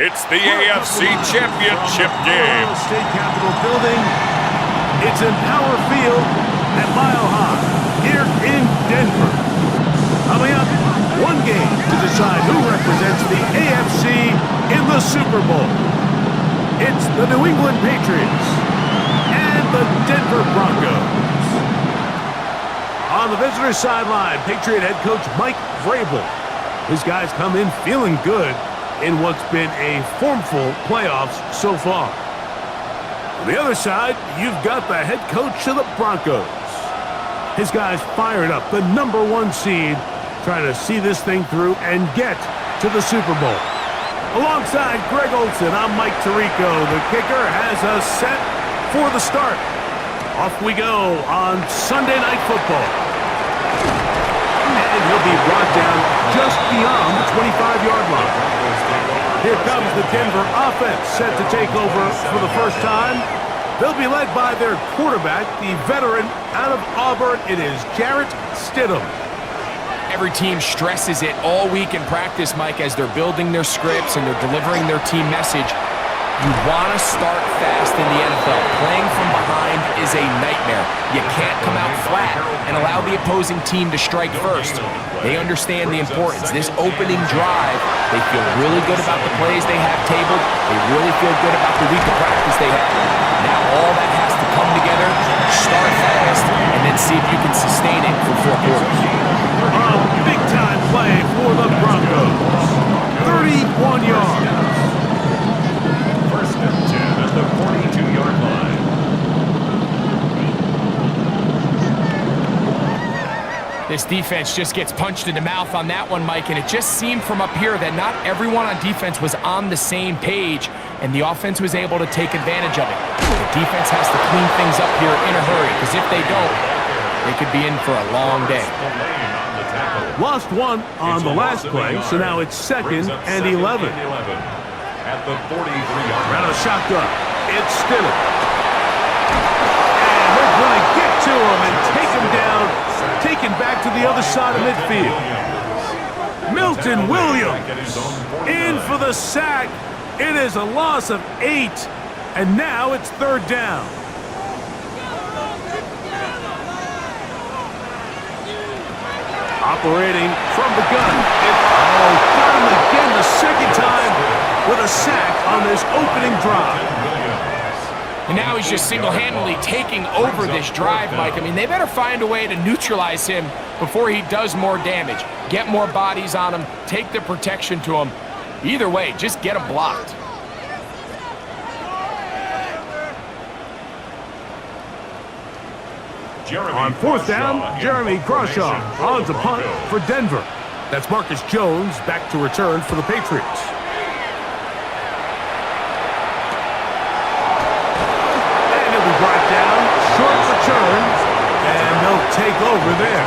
It's the AFC Championship Game. State Capitol building. It's in Power Field at Mile High here in Denver. Coming up, one game to decide who represents the AFC in the Super Bowl. It's the New England Patriots and the Denver Broncos. On the visitor sideline, Patriot head coach Mike Vrabel. His guys come in feeling good in what's been a formful playoffs so far. On the other side, you've got the head coach of the Broncos. His guys fired up, the #1 seed, trying to see this thing through and get to the Super Bowl. Alongside Greg Olsen, I'm Mike Tirico. The kicker has us set for the start. Off we go on Sunday Night Football. And he'll be brought down just beyond the 25-yard line. Here comes the Denver offense set to take over for the first time. They'll be led by their quarterback, the veteran out of Auburn. It is Jarrett Stidham. Every team stresses it all week in practice, Mike, as they're building their scripts and they're delivering their team message. You want to start fast in the NFL. Playing from behind is a nightmare. You can't come out flat and allow the opposing team to strike first. They understand the importance. This opening drive, they feel really good about the plays they have tabled. They really feel good about the week of practice they have. Now all that has to come together, start fast, and then see if you can sustain it for 4 quarters. A big-time play for the Broncos. 31 yards. First and 10 at the 42-yard line. This defense just gets punched in the mouth on that one, Mike, and it just seemed from up here that not everyone on defense was on the same page, and the offense was able to take advantage of it. The defense has to clean things up here in a hurry, because if they don't, they could be in for a long day. Lost one on the last play, so now it's 2nd and 11. At the 43-yard line. Around a shotgun. It's Stidham. And they're going to get to him and take him down. Taken back to the other side of midfield. Milton Williams in for the sack. It is a loss of 8. And now it's 3rd down. Operating from the gun. Got him again the second time with a sack on this opening drive. And now he's just single-handedly taking over this drive, Mike. I mean, they better find a way to neutralize him before he does more damage. Get more bodies on him, take the protection to him. Either way, just get him blocked. On 4th down, Jeremy Crawshaw on to punt for Denver. That's Marcus Jones back to return for the Patriots. And he'll be brought down, short return, and they'll take over there.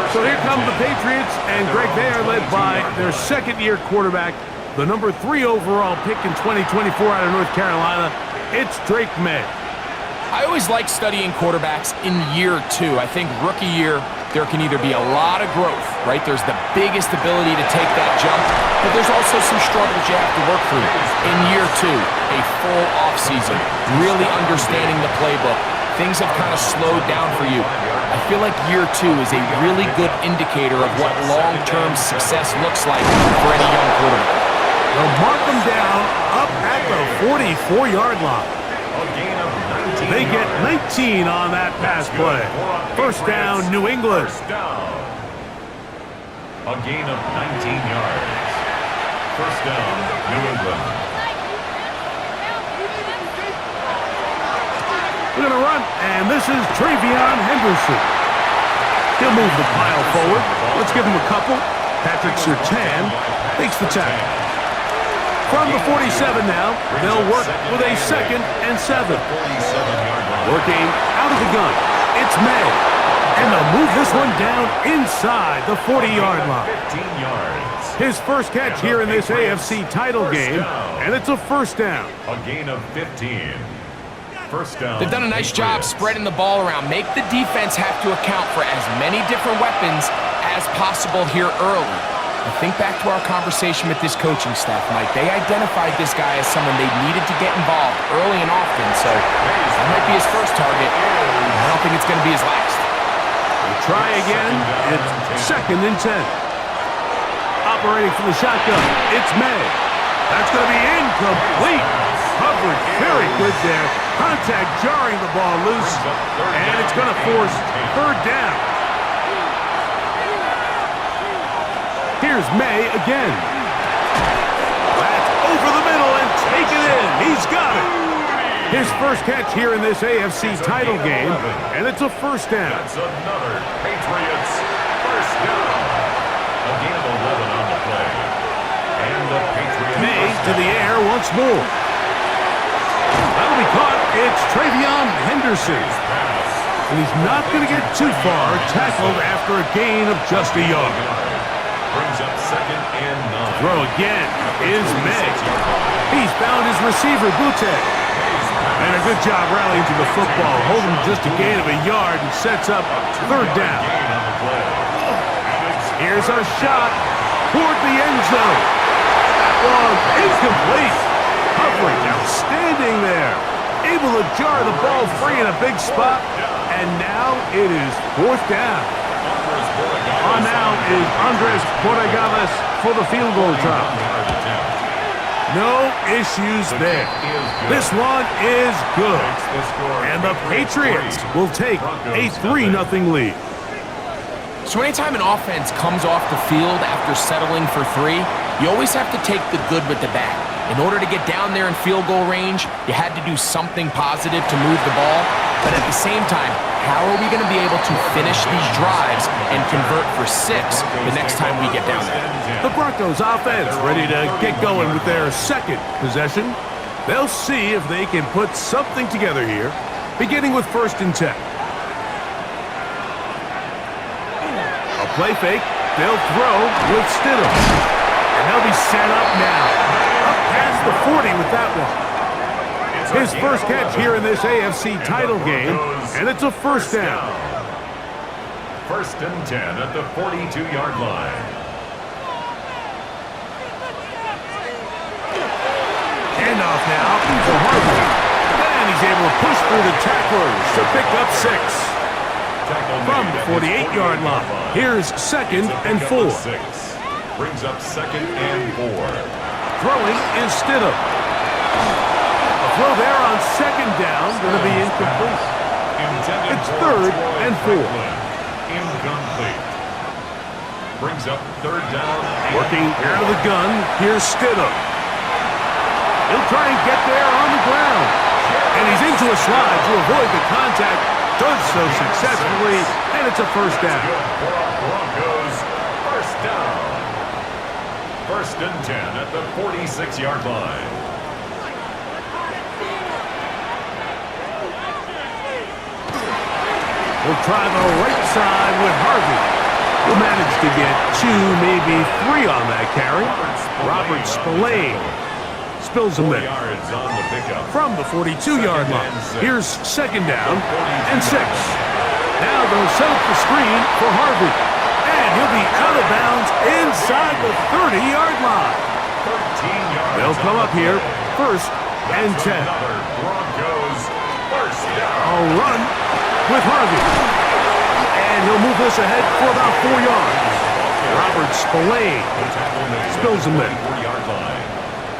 So here come the Patriots, and Greg, they are led by their second-year quarterback, the #3 overall pick in 2024 out of North Carolina. It's Drake May. I always like studying quarterbacks in year 2. I think rookie year, there can either be a lot of growth, right? There's the biggest ability to take that jump, but there's also some struggles you have to work through. In year 2, a full offseason, really understanding the playbook. Things have kind of slowed down for you. I feel like year 2 is a really good indicator of what long-term success looks like for any young quarterback. They'll mark them down up at the 44-yard line. They get 19 on that pass play. First down, New England. A gain of 19 yards. First down, New England. We're going to run, and this is Travion Henderson. He'll move the pile forward. Let's give him a couple. Patrick Surtain takes the tackle. From the 47 now, they'll work with a 2nd and 7. Working out of the gun, it's May. And they'll move this one down inside the 40-yard line. 15 yards. His first catch here in this AFC title game, and it's a first down. A gain of 15. First down. They've done a nice job spreading the ball around. Make the defense have to account for as many different weapons as possible here early. think back to our conversation with this coaching staff, Mike. They identified this guy as someone they needed to get involved early and often, so that might be his first target. I don't think it's going to be his last. We'll try again. It's 2nd and 10. Operating from the shotgun, it's May. That's going to be incomplete. Coverage very good there. Contact jarring the ball loose, and it's going to force 3rd down. Here's May again. That's over the middle and taken in. He's got it. His first catch here in this AFC title game, and it's a 1st down. That's another Patriots 1st down. A gain of 11 on the play. And the Patriots May to the air once more. That'll be caught. It's Travion Henderson. And he's not going to get too far, tackled after a gain of just a yard. Brings up 2nd and 9. Throw again is May. He's found his receiver, Butte. And a good job rallying to the football, holding just a gain of a yard and sets up 3rd down. Here's a shot toward the end zone. That one incomplete. Covering outstanding there. Able to jar the ball free in a big spot. And now it is 4th down. On now is Andres Borregales for the field goal try. No issues there. This one is good. And the Patriots will take a 3-0 lead. So anytime an offense comes off the field after settling for 3, you always have to take the good with the bad. In order to get down there in field goal range, you had to do something positive to move the ball. But at the same time, how are we going to be able to finish these drives and convert for 6 the next time we get down there? The Broncos offense ready to get going with their 2nd possession. They'll see if they can put something together here, beginning with 1st and 10. A play fake. They'll throw with Stidham. And they'll be set up now. Up past the 40 with that one. His first catch here in this AFC title game, and it's a 1st down. 1st and 10 at the 42-yard line. Handoff now for Harvey. And he's able to push through the tacklers to pick up 6. From the 48-yard line, here's 2nd and 4. Brings up 2nd and 4. Throwing is Stidham. A throw there on 2nd down, going to be incomplete. It's 3rd and 4. Incomplete. Brings up 3rd down. Working out of the gun, here's Stidham. He'll try and get there on the ground. And he's into a slide to avoid the contact. Does so successfully, and it's a 1st down. Broncos 1st down. 1st and 10 at the 46-yard line. We'll try the right side with Harvey. He'll manage to get 2, maybe 3 on that carry. Robert Spillane spills him there. From the 42-yard line, here's 2nd down and 6. Now they'll set up the screen for Harvey. And he'll be out of bounds inside the 30-yard line. They'll come up here, 1st and 10. Broncos 1st down. A run with Harvey. And he'll move this ahead for about 4 yards. Robert Spillane spills him in.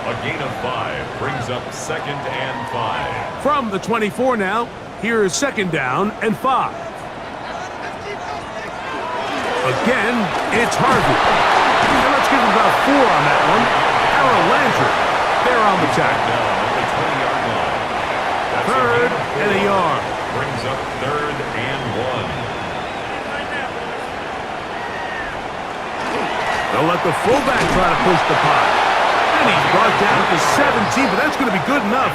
A gain of 5 brings up 2nd and 5. From the 24 now, here is 2nd down and 5. Again, it's Harvey. And let's give him about 4 on that one. Aaron Landry, they're on the tackle. 3rd and a yard. Brings up 3rd and 1. They'll let the fullback try to push the pot. And he's brought down to 17, but that's going to be good enough.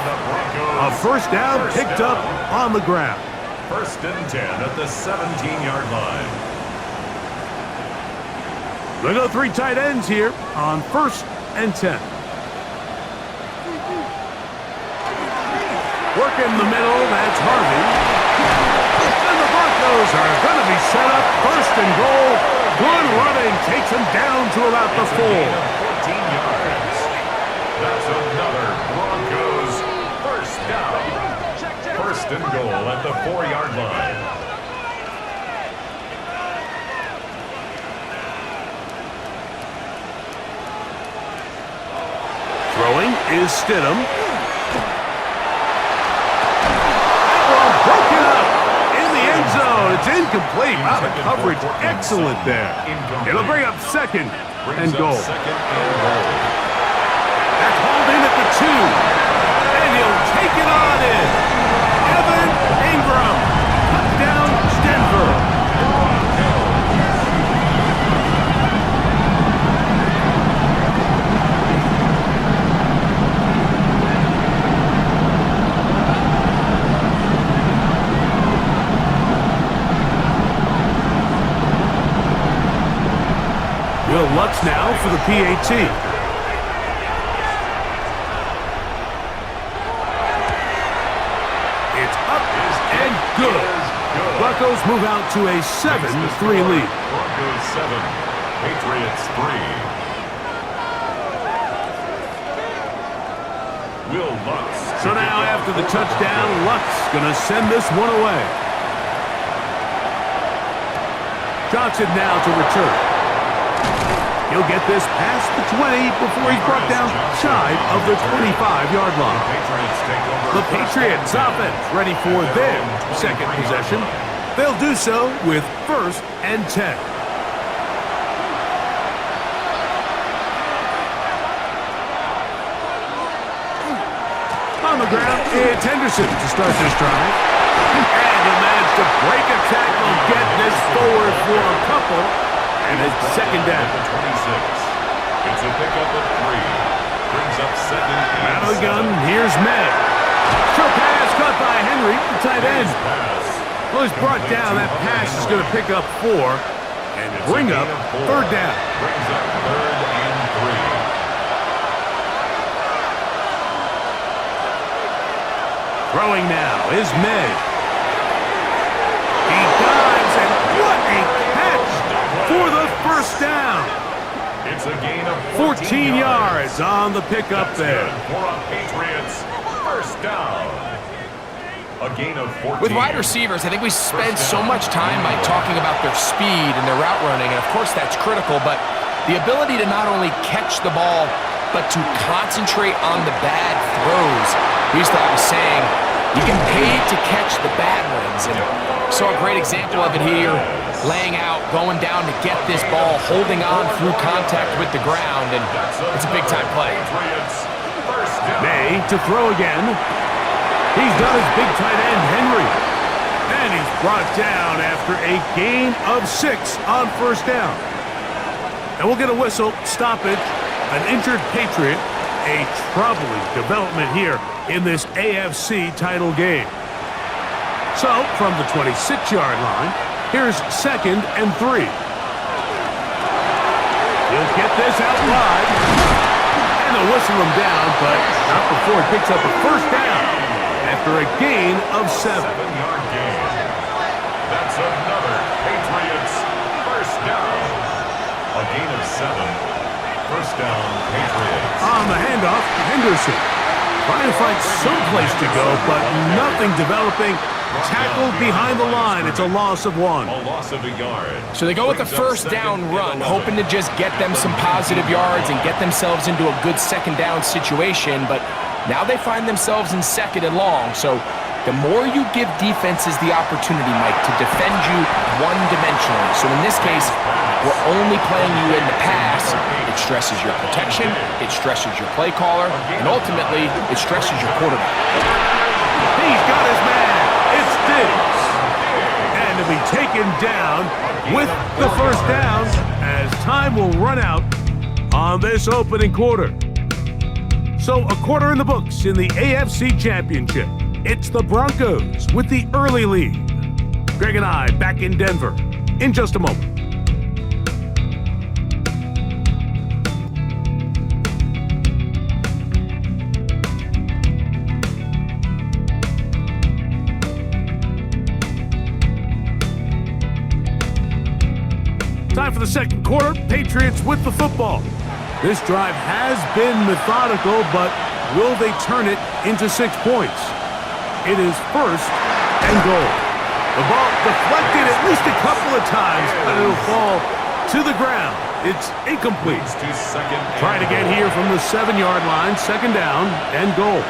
A 1st down picked up on the ground. 1st and 10 at the 17-yard line. They go 3 tight ends here on 1st and 10. Work in the middle, that's Harvey. And the Broncos are going to be set up 1st and goal Good running takes him down to about the 4. 14 yards. That's another Broncos first down. First and goal at the 4-yard line. Throwing is Stidham. That one broken up in the end zone. It's incomplete. Wow, the coverage excellent there. It'll bring up second and goal. That's hauled in at the 2. And he'll take it on in. Evan Ingram. Touchdown, Denver. Will Lutz now for the PAT. It's up and good. Broncos move out to a 7-3 lead. Broncos 7, Patriots 3. Will Lutz. So now after the touchdown, Lutz gonna send this one away. Johnson now to return. He'll get this past the 20 before he's brought down shy of the 25-yard line. The Patriots offense ready for their second possession. They'll do so with 1st and 10. On the ground, it's Henderson to start this drive. And he'll manage to break a tackle, get this forward for a couple. And it's second down. 26. It's a pickup of 3. Brings up second. Out of the gun, here's Madden. Short pass caught by Henry, the tight end. Well, he's brought down. That pass is going to pick up 4 and bring up 3rd down. Brings up 3rd and 3. Throwing now is May. He dives, and what a catch for the first down. It's a gain of 14 yards on the pickup there. For a Patriots first down. A gain of 14. With wide receivers, I think we spend so much time by talking about their speed and their route running, and of course that's critical, but the ability to not only catch the ball, but to concentrate on the bad throws. We used to have a saying, you get paid to catch the bad ones, and saw a great example of it here, laying out, going down to get this ball, holding on through contact with the ground, and it's a big-time play. May to throw again. He's got his big tight end, Henry. And he's brought down after a gain of 6 on 1st down. And we'll get a whistle, stoppage, an injured Patriot, a troubling development here in this AFC title game. So, from the 26-yard line, here's 2nd and 3. He'll get this out wide. And they'll whistle him down, but not before he picks up a 1st down after a gain of 7. 7-yard gain. That's another Patriots first down. A gain of 7. First down, Patriots. On the handoff, Henderson. Trying to find some place to go, but nothing developing. Tackled behind the line. It's a loss of 1. A loss of a yard. So they go with the first down run, hoping to just get them some positive yards and get themselves into a good second down situation, but now they find themselves in 2nd and long. So the more you give defenses the opportunity, Mike, to defend you one-dimensionally. So in this case, we're only playing you in the pass. It stresses your protection, it stresses your play caller, and ultimately, it stresses your quarterback. He's got his man. It's Diggs. And to be taken down with the first down as time will run out on this opening quarter. So a quarter in the books in the AFC Championship. It's the Broncos with the early lead. Greg and I back in Denver in just a moment. Time half of the second quarter, Patriots with the football. This drive has been methodical, but will they turn it into 6 points? It is first and goal. The ball deflected at least a couple of times, but it'll fall to the ground. It's incomplete. Trying to get here from the 7-yard line, second down and goal.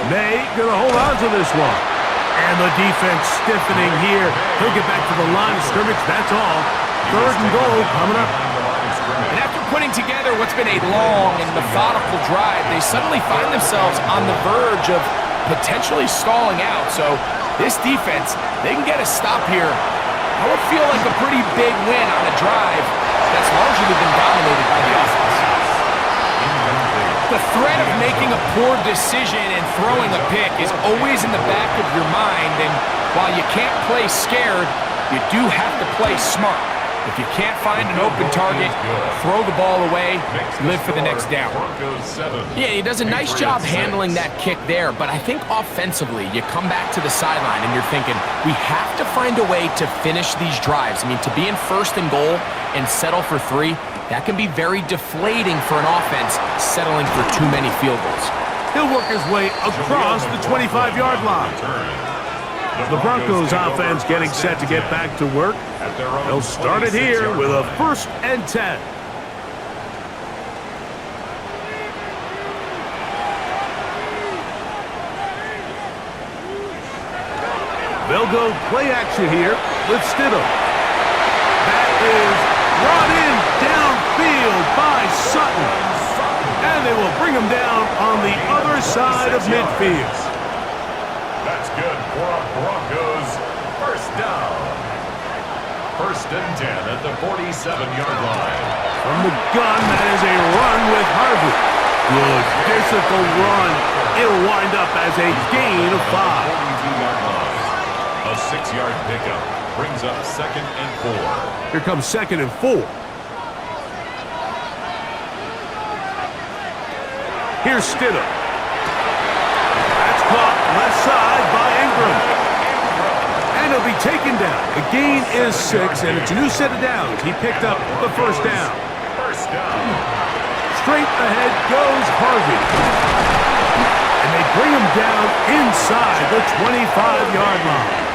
May gonna hold on to this one. And the defense stiffening here. He'll get back to the line of scrimmage, that's all. Third and goal coming up. And after putting together what's been a long and methodical drive, they suddenly find themselves on the verge of potentially stalling out. So this defense, they can get a stop here. That would feel like a pretty big win on a drive that's largely been dominated by the offense. The threat of making a poor decision and throwing a pick is always in the back of your mind, and while you can't play scared, you do have to play smart. If you can't find an open target, throw the ball away, live for the next down. Yeah, he does a nice job handling that kick there, but I think offensively, you come back to the sideline and you're thinking, we have to find a way to finish these drives. I mean, to be in first and goal and settle for 3, that can be very deflating for an offense settling for too many field goals. He'll work his way across the 25-yard line. The Broncos offense getting set to get back to work. They'll start it here with a first and 10. They'll go play action here with Stidham. That is brought in downfield by Sutton. And they will bring him down on the other side of midfield. That's good for a Broncos first down. First and 10 at the 47-yard line. From the gun, that is a run with Harvey. Good physical run. It'll wind up as a gain of 5. 42-yard line. A 6-yard pickup brings up second and 4. Here comes second and 4. Here's Stidham. That's caught left side by Ingram. And he'll be taken down. The gain is 6, and it's a new set of downs. He picked up the first down. First down. Straight ahead goes Harvey. And they bring him down inside the 25-yard line.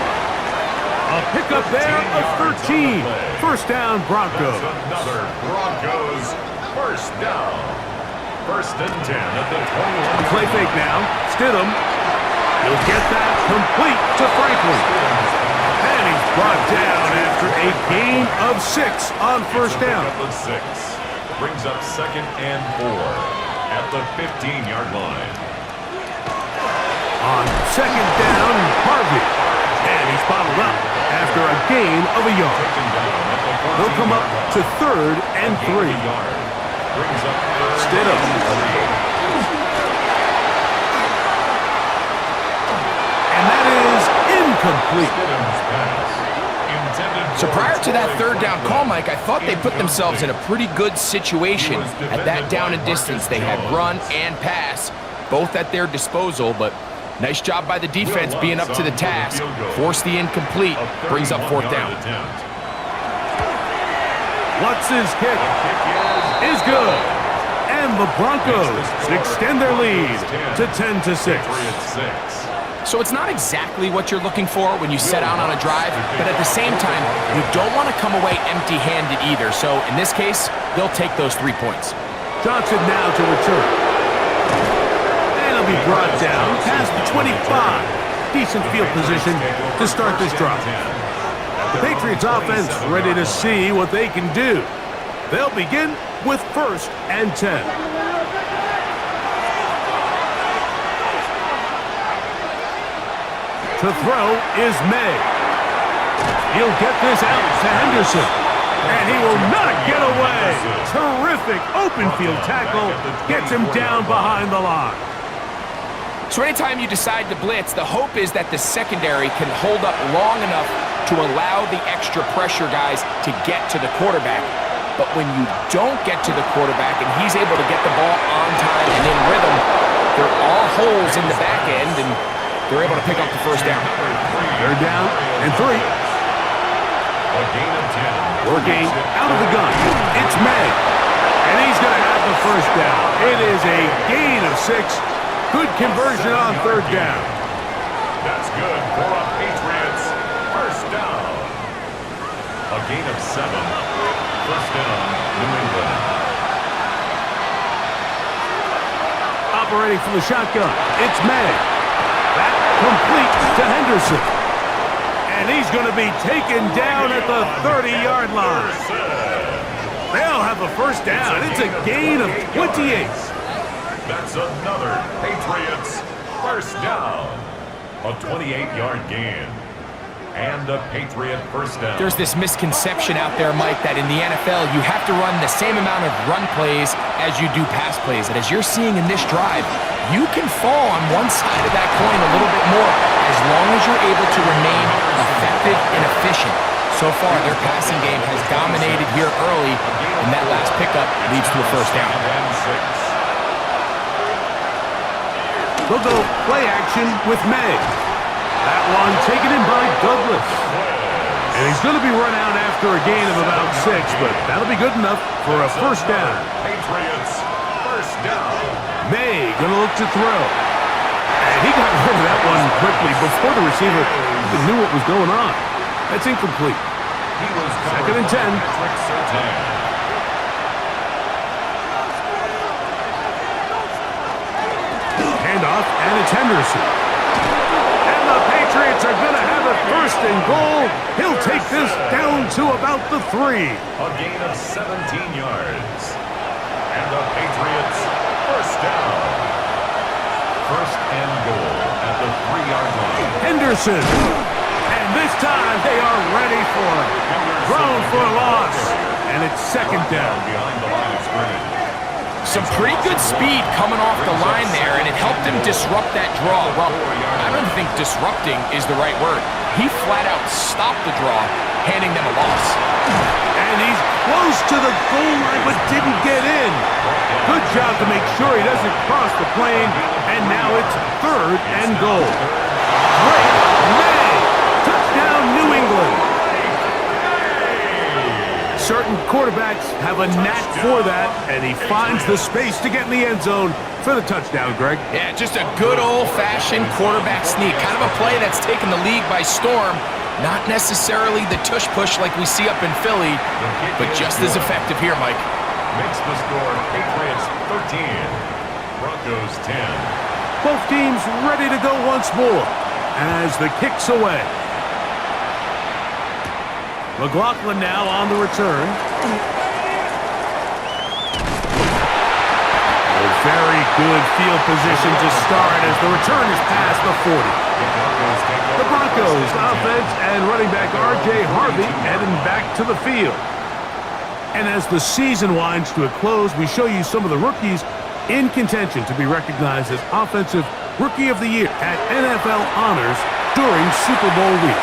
A pickup there of 13. First down, Broncos. Another Broncos first down. First and 10 at the 21. Play fake now. Stidham. He'll get that complete to Franklin. And he's brought down after a gain of 6 on first down. 6 brings up second and 4 at the 15-yard line. On second down, Harvey. And he's bottled up after a gain of a yard. They'll come up to third and 3. Stidham. And that is incomplete. So prior to that third down call, Mike, I thought they put themselves in a pretty good situation at that down and distance. They had run and pass, both at their disposal, but nice job by the defense being up to the task. Force the incomplete, brings up fourth down. What's his kick? Is good. And the Broncos extend their lead to 10-6. So it's not exactly what you're looking for when you set out on a drive, but at the same time, you don't want to come away empty-handed either. So in this case, they'll take those 3 points. Johnson now to return. And he'll be brought down past the 25. Decent field position to start this drive. The Patriots offense ready to see what they can do. They'll begin with first and 10. To throw is May. He'll get this out to Henderson. And he will not get away. Terrific open field tackle. Gets him down behind the line. So anytime you decide to blitz, the hope is that the secondary can hold up long enough to allow the extra pressure guys to get to the quarterback. But when you don't get to the quarterback and he's able to get the ball on time and in rhythm, there are holes in the back end, and they're able to pick up the first down. They're down and 3. A gain of 10. Working out of the gun. It's May. And he's going to have the first down. It is a gain of 6. Good conversion on third down. That's good for a Patriots first down. A gain of 7. First down, New England. Operating from the shotgun, it's May. That complete to Henderson. And he's going to be taken down at the 30-yard line. They'll have a first down. It's a gain of 28. That's another Patriots first down. A 28-yard gain. And a Patriot first down. There's this misconception out there, Mike, that in the NFL, you have to run the same amount of run plays as you do pass plays. And as you're seeing in this drive, you can fall on one side of that coin a little bit more as long as you're able to remain effective and efficient. So far, their passing game has dominated here early, and that last pickup leads to a first down. They'll go play action with May. That one taken in by Douglas. And he's going to be run out after a gain of about 6, but that'll be good enough for a first down. Patriots first down. May going to look to throw. And he got rid of that one quickly before the receiver even knew what was going on. That's incomplete. He was Second and 10. Handoff, and it's Henderson. And the Patriots are going to have a first and goal. He'll take this down to about the 3. A gain of 17 yards. And the Patriots first down. First and goal at the 3-yard line. Henderson. And this time they are ready for it. Thrown for a loss. And it's second down. Behind the line of scrimmage. Some pretty good speed coming off the line there, and it helped him disrupt that draw. Well, I don't think disrupting is the right word. He flat out stopped the draw, handing them a loss. And he's close to the goal line, but didn't get in. Good job to make sure he doesn't cross the plane. And now it's third and goal. Great May. Touchdown, New England. Certain quarterbacks have a knack for that, and he finds the space to get in the end zone for the touchdown, Greg. Yeah, just a good old-fashioned quarterback sneak. Kind of a play that's taken the league by storm. Not necessarily the tush-push like we see up in Philly, but just as effective here, Mike. Makes the score Patriots 13, Broncos 10. Both teams ready to go once more as the kick's away. McLaughlin now on the return. A very good field position to start as the return is past the 40. The Broncos offense and running back R.J. Harvey heading back to the field. And as the season winds to a close, we show you some of the rookies in contention to be recognized as Offensive Rookie of the Year at NFL Honors during Super Bowl week.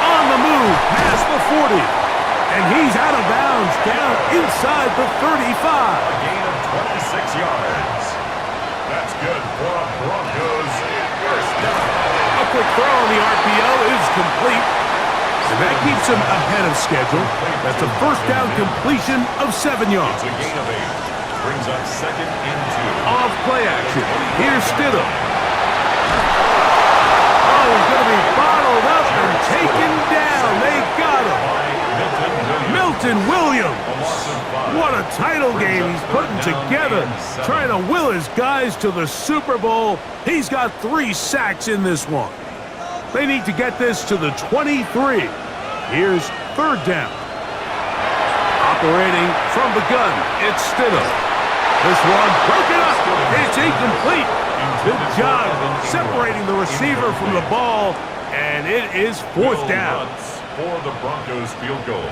On the move, past the 40. And he's out of bounds, down inside the 35. A gain of 26 yards. That's good for a Broncos first down. A quick throw on the RPO is complete. And that keeps him ahead of schedule. That's a first down completion of 7 yards. It's a gain of 8. Brings up second and 2. Off play action. Here's Stidham. Oh, he's going to be bottled up and taken down. They got him. Milton Williams. What a title game he's putting together. Trying to will his guys to the Super Bowl. He's got 3 sacks in this one. They need to get this to the 23. Here's third down. Operating from the gun, it's Stidham. This one broken up. It's incomplete. Good job separating the receiver from the ball, and it is fourth down. For the Broncos field goal.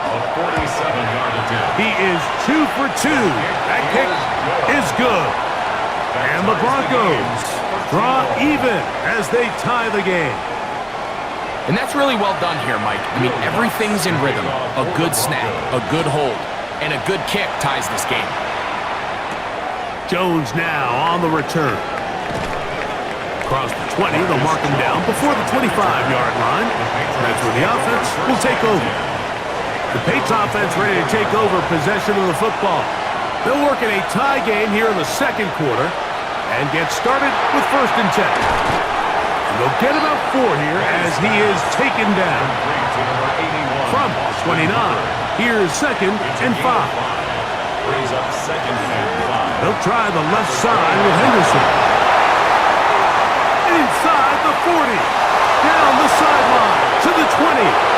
A 47-yard attempt. He is 2 for 2. That kick is good. And the Broncos draw even as they tie the game. And that's really well done here, Mike. I mean, everything's in rhythm. A good snap, a good hold, and a good kick ties this game. Jones now on the return. Across the 20, they'll mark him down before the 25-yard line. That's where the offense will take over. The Patriots offense ready to take over possession of the football. They'll work in a tie game here in the second quarter and get started with 1st and 10. And they'll get about 4 here as he is taken down. From 29, here's 2nd and 5. Brings up 2nd and 5. They'll try the left side with Henderson. Inside the 40. Down the sideline to the 20.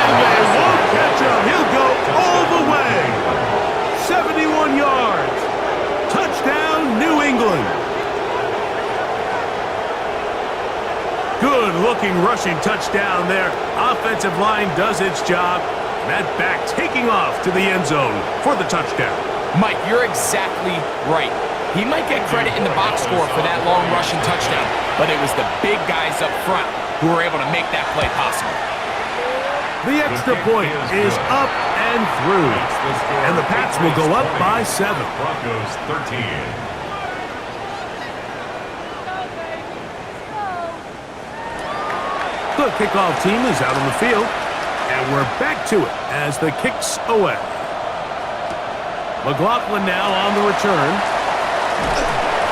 And they won't catch him. He'll go all the way. 71 yards. Touchdown, New England. Good-looking rushing touchdown there. Offensive line does its job. That back taking off to the end zone for the touchdown. Mike, you're exactly right. He might get credit in the box score for that long rushing touchdown, but it was the big guys up front who were able to make that play possible. The extra point is up and through, and the Pats will go up by 7. Broncos 13. The kickoff team is out on the field, and we're back to it as the kick's away. McLaughlin now on the return.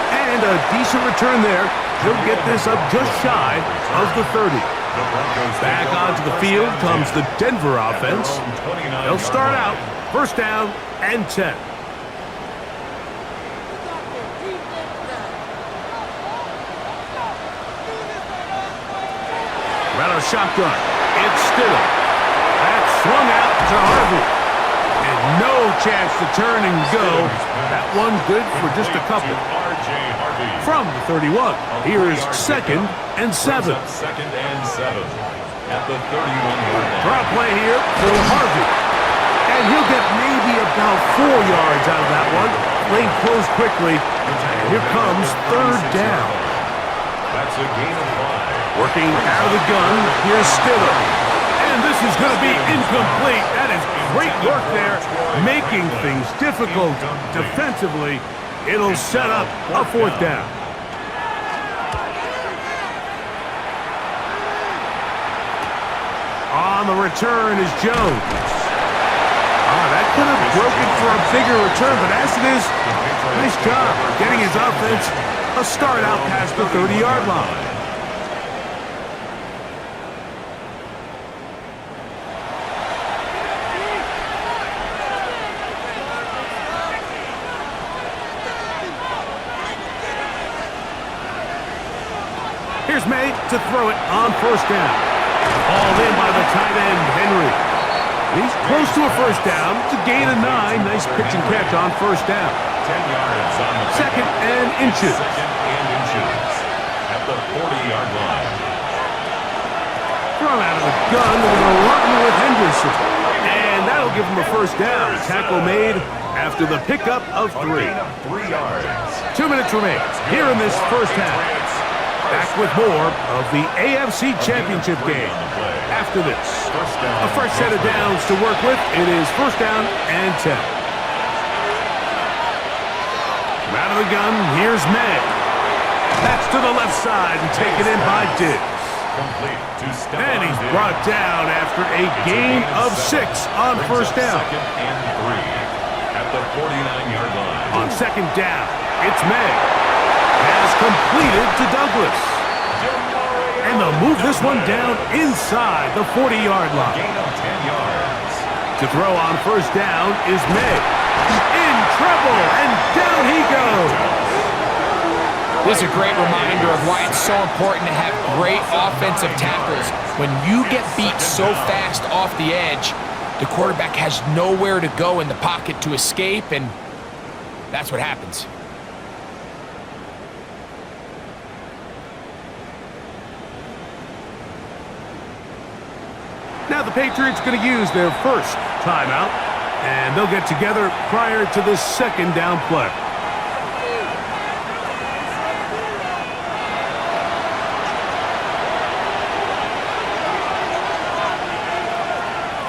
And a decent return there. He'll get this up just shy of the 30. Back onto the field comes the Denver offense. They'll start out 1st down and 10. Rather shotgun. It's still. That's swung out to Harvey. And no chance to turn and go. That one good for just a couple. From the 31, here is 2nd and 7. 2nd and 7 at the 31-yard line. Draw play here for Harvey. And he'll get maybe about 4 yards out of that one. Lane closed quickly. And here comes 3rd down. That's a gain of 5. Working out of the gun, here's Stiller. And this is going to be incomplete. That is great work there, making things difficult defensively. It'll set up a 4th down. On the return is Jones. That could have broken for a bigger return, but as it is, nice job getting his offense a start out past the 30-yard line. Here's May to throw it on 1st down. Hauled in by the tight end, Henry. He's close to a 1st down to gain a 9. Nice pitch and catch on 1st down. 10 yards on the 2nd and inches. 2nd and inches at the 40-yard line. Thrown out of the gun, they're going to run with Henderson. And that'll give him a 1st down. Tackle made after the pickup of 3. 3 yards. 2 minutes remain here in this 1st half. Back with more of the AFC Championship Game after this. A fresh set of downs to work with. It is 1st down and 10. Out of the gun, here's May. That's to the left side and taken in by Diggs. And he's brought down after a gain of 6 on 1st down. 2nd and 3 at the 49-yard line. On 2nd down, it's May. Has completed to Douglas. And they'll move this one down inside the 40-yard line. Gain of 10 yards. To throw on 1st down is May. In trouble, and down he goes. This is a great reminder of why it's so important to have great offensive tackles. When you get beat so fast off the edge, the quarterback has nowhere to go in the pocket to escape, and that's what happens. Now the Patriots going to use their 1st timeout, and they'll get together prior to this 2nd down play.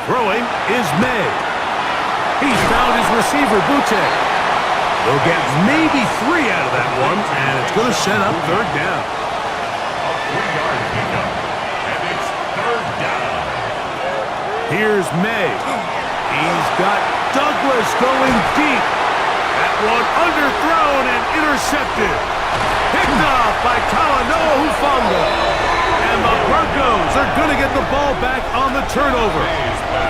Throwing is May. He's found his receiver, Butte. They'll get maybe 3 out of that one, and it's going to set up 3rd down. 3-yard pickup. And it's third down. Here's May. He's got Douglas going deep. That one underthrown and intercepted. Picked off by Talanoa Hufanga. And the Broncos are going to get the ball back on the turnover.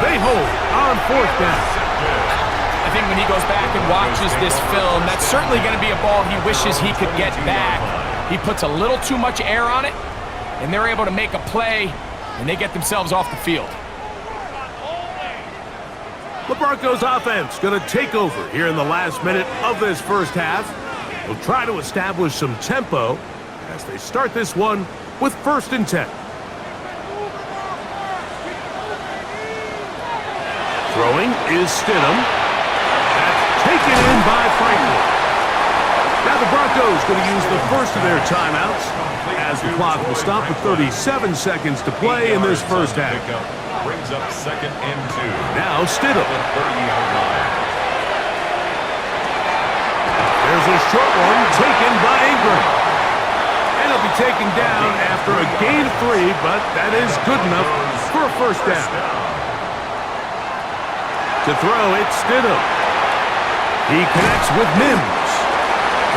They hold on fourth down. I think when he goes back and watches this film, that's certainly going to be a ball he wishes he could get back. He puts a little too much air on it, and they're able to make a play, and they get themselves off the field. The Broncos offense going to take over here in the last minute of this first half. They'll try to establish some tempo as they start this one with 1st and 10. Throwing is Stidham. That's taken in by Franklin. Now the Broncos going to use the first of their timeouts as the clock will stop with 37 seconds to play in this first half. Brings up 2nd and 2. Now Stidham. 30-yard line. There's a short one taken by Ingram. And he'll be taken down after a gain of 3, but that is good enough for a first down. To throw, it's Stidham. He connects with Mims.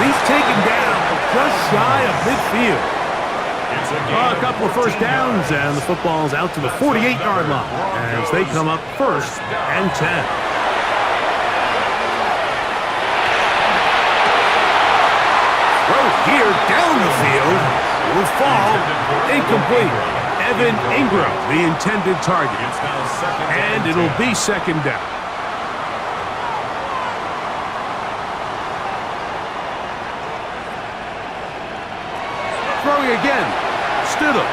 He's taken down just shy of midfield. A couple of first downs, and the football's out to the 48-yard line as they come up 1st and 10. Throw here down the field will fall incomplete. Evan Ingram, the intended target, and it'll be 2nd down. Throwing again, Stidham.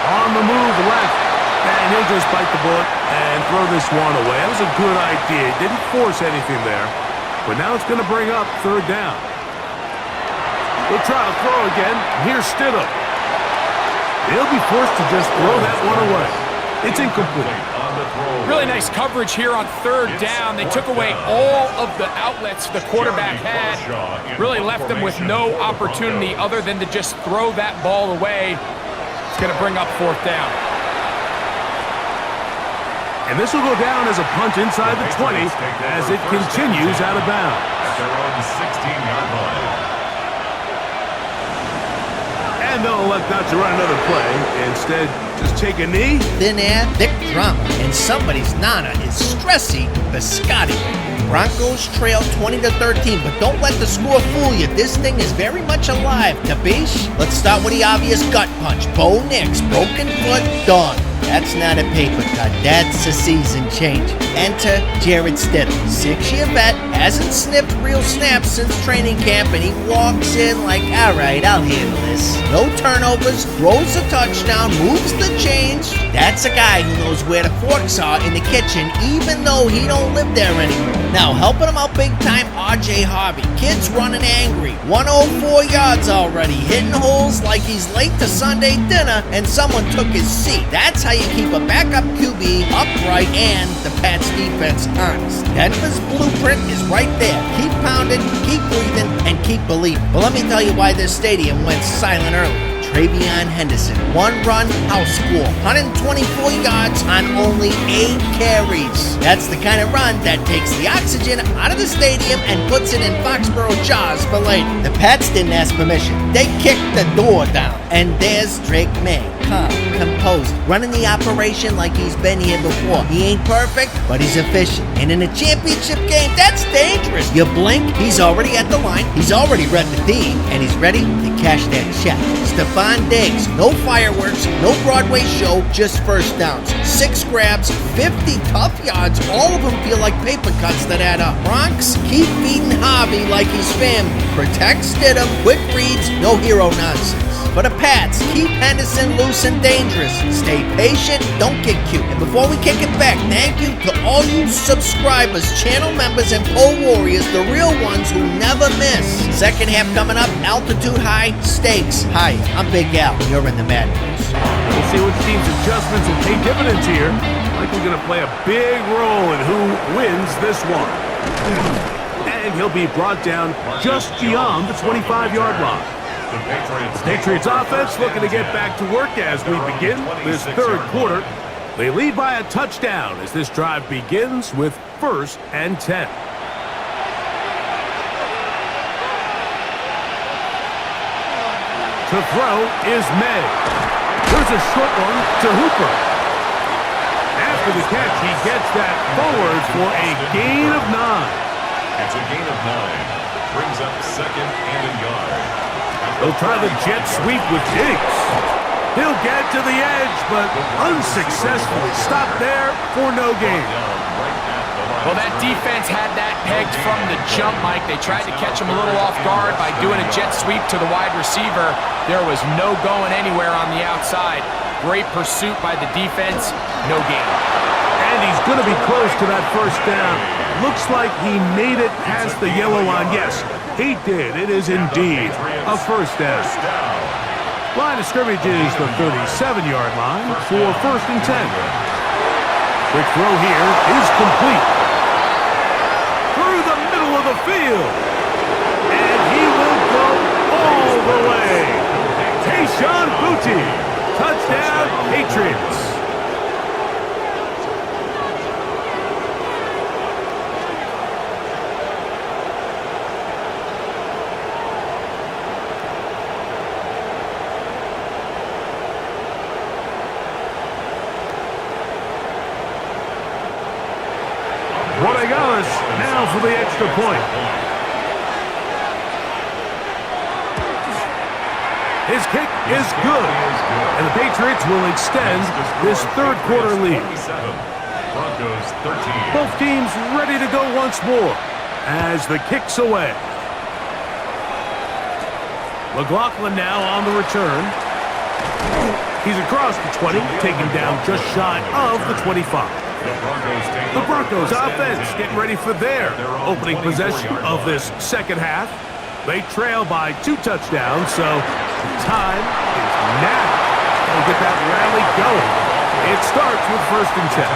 On the move left, and he'll just bite the bullet and throw this one away. That was a good idea. Didn't force anything there, but now it's going to bring up 3rd down. We'll try to throw again. Here's Stidham. He'll be forced to just throw that one away. It's incomplete. Really nice coverage here on 3rd down. They took away all of the outlets the quarterback had. Really left them with no opportunity other than to just throw that ball away. It's going to bring up 4th down. And this will go down as a punt inside the 20 as it continues out of bounds. At their own 16-yard line. And they'll elect not to run another play. Instead, just take a knee. Thin air, thick drama, and somebody's nana is stressy biscotti. Broncos trail 20-13, but don't let the score fool you. This thing is very much alive. Capiche? Let's start with the obvious gut punch. Bo Nix, broken foot, done. That's not a paper cut. That's a season change. Enter Jared Stidham, 6-year vet, hasn't sniffed real snaps since training camp, and he walks in like, all right, I'll handle this. No turnovers, throws a touchdown, moves the chains. That's a guy who knows where the forks are in the kitchen, even though he don't live there anymore. Now, helping him out big time, R.J. Harvey. Kid's running angry. 104 yards already, hitting holes like he's late to Sunday dinner, and someone took his seat. That's how you keep a backup QB upright and the Pats defense honest. Denver's blueprint is right there. Keep pounding, keep breathing, and keep believing. But let me tell you why this stadium went silent early. Travion Henderson, 1 run, house score, 124 yards on only 8 carries. That's the kind of run that takes the oxygen out of the stadium and puts it in Foxborough jaws for later. The Pats didn't ask permission. They kicked the door down. And there's Drake May, calm, composed, running the operation like he's been here before. He ain't perfect, but he's efficient. And in a championship game, that's dangerous. You blink, he's already at the line, he's already read the D, and he's ready to cash that check. Stephon Diggs, no fireworks, no Broadway show, just first downs. 6 grabs, 50 tough yards, all of them feel like paper cuts that add up. Bronx, keep feeding Harvey like he's family. Protect Stidham, quick reads, no hero nonsense. For the Pats, keep Henderson loose and dangerous. Stay patient, don't get cute. And before we kick it back, thank you to all you subscribers, channel members, and poll warriors, the real ones who never miss. Second half coming up, altitude high, stakes high. I'm Big Al, you're in the Madden. We'll see which team's adjustments will pay dividends here. Likely going to play a big role in who wins this one. And he'll be brought down just beyond the 25-yard line. Patriots offense looking to get back to work as we begin this third quarter. They lead by a touchdown as this drive begins with 1st and 10. To throw is May. There's a short one to Hooper. After the catch, he gets that forward for a gain of 9. It's a gain of 9. Brings up 2nd and a yard. He'll try the jet sweep with Diggs. He'll get to the edge, but unsuccessfully stopped there for no gain. Well, that defense had that pegged from the jump, Mike. They tried to catch him a little off guard by doing a jet sweep to the wide receiver. There was no going anywhere on the outside. Great pursuit by the defense. No gain. And he's going to be close to that 1st down. Looks like he made it past the yellow line. Yes, he did. It is indeed a 1st down. Line of scrimmage is the 37-yard line for 1st and 10. Quick throw here is complete. Through the middle of the field. And he will go all the way. Tayshaun Boutte. Touchdown, Patriots. Now for the extra point. His kick is good, and the Patriots will extend this third quarter lead. Broncos 13. Both teams ready to go once more as the kick's away. McLaughlin now on the return. He's across the 20, taken down just shy of the 25. The Broncos offense getting ready for their opening possession of this second half. They trail by 2 touchdowns, so the time is now. They'll get that rally going. It starts with 1st and 10.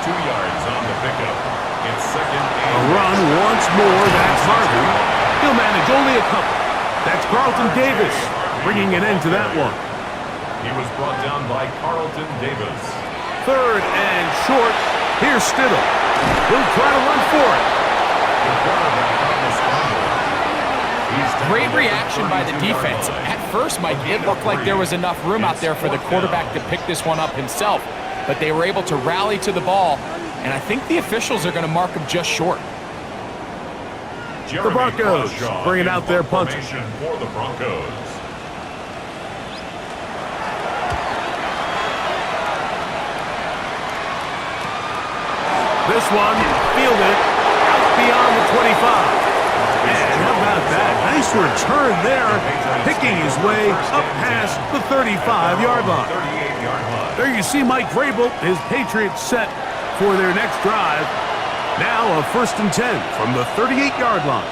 2 yards on the pickup. It's 2nd and a run once more. That's Harvey. He'll manage only a couple. That's Carlton Davis bringing an end to that one. He was brought down by Carlton Davis. 3rd and short. Here's Stidham. He'll try to run for it. Great reaction by the defense. At first, Mike, it looked like there was enough room out there for the quarterback to pick this one up himself. But they were able to rally to the ball, and I think the officials are going to mark him just short. The Broncos bringing out their punter. For the Broncos. This one fielded out beyond the 25. And how about that? Nice return there, picking his way up past the 35-yard line. There you see Mike Vrabel, his Patriots set for their next drive. Now a 1st and 10 from the 38-yard line.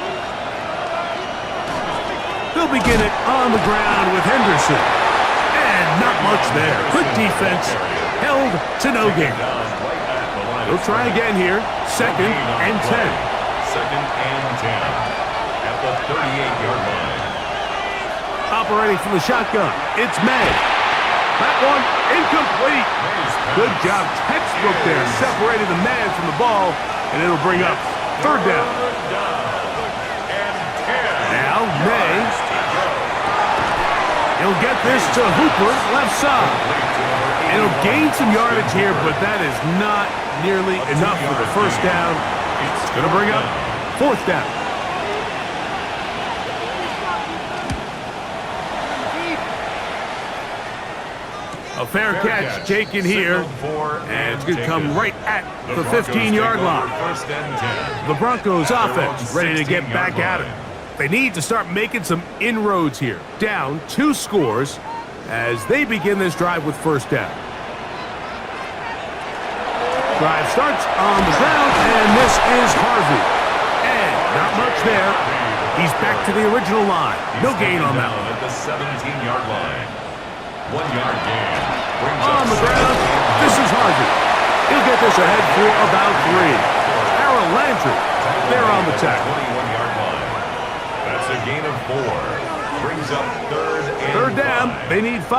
They'll begin it on the ground with Henderson. And not much there. Quick defense, held to no gain. They'll try again here. 2nd and 10. 2nd and 10 at the 38-yard line. Operating from the shotgun, it's May. That one incomplete. Good job, textbook there, separating the man from the ball, and it'll bring up 3rd down. Now May. He'll get this to Hooper, left side. It'll gain some yardage here, but that is not nearly enough for the 1st down. It's going to bring up 4th down. A fair catch taken here, and it's going to come right at the 15-yard line. The Broncos offense ready to get back at it. They need to start making some inroads here. Down 2 scores as they begin this drive with 1st down. Drive starts on the ground, and this is Harvey. And not much there. He's back to the original line. No gain on that one. At the 17-yard line. 1-yard gain. On the ground, this is Harvey. He'll get this ahead for about 3. Aaron Landry, they're on the tackle. 21-yard line. That's That's a gain of 4. Brings up Third down. 5. They need 5.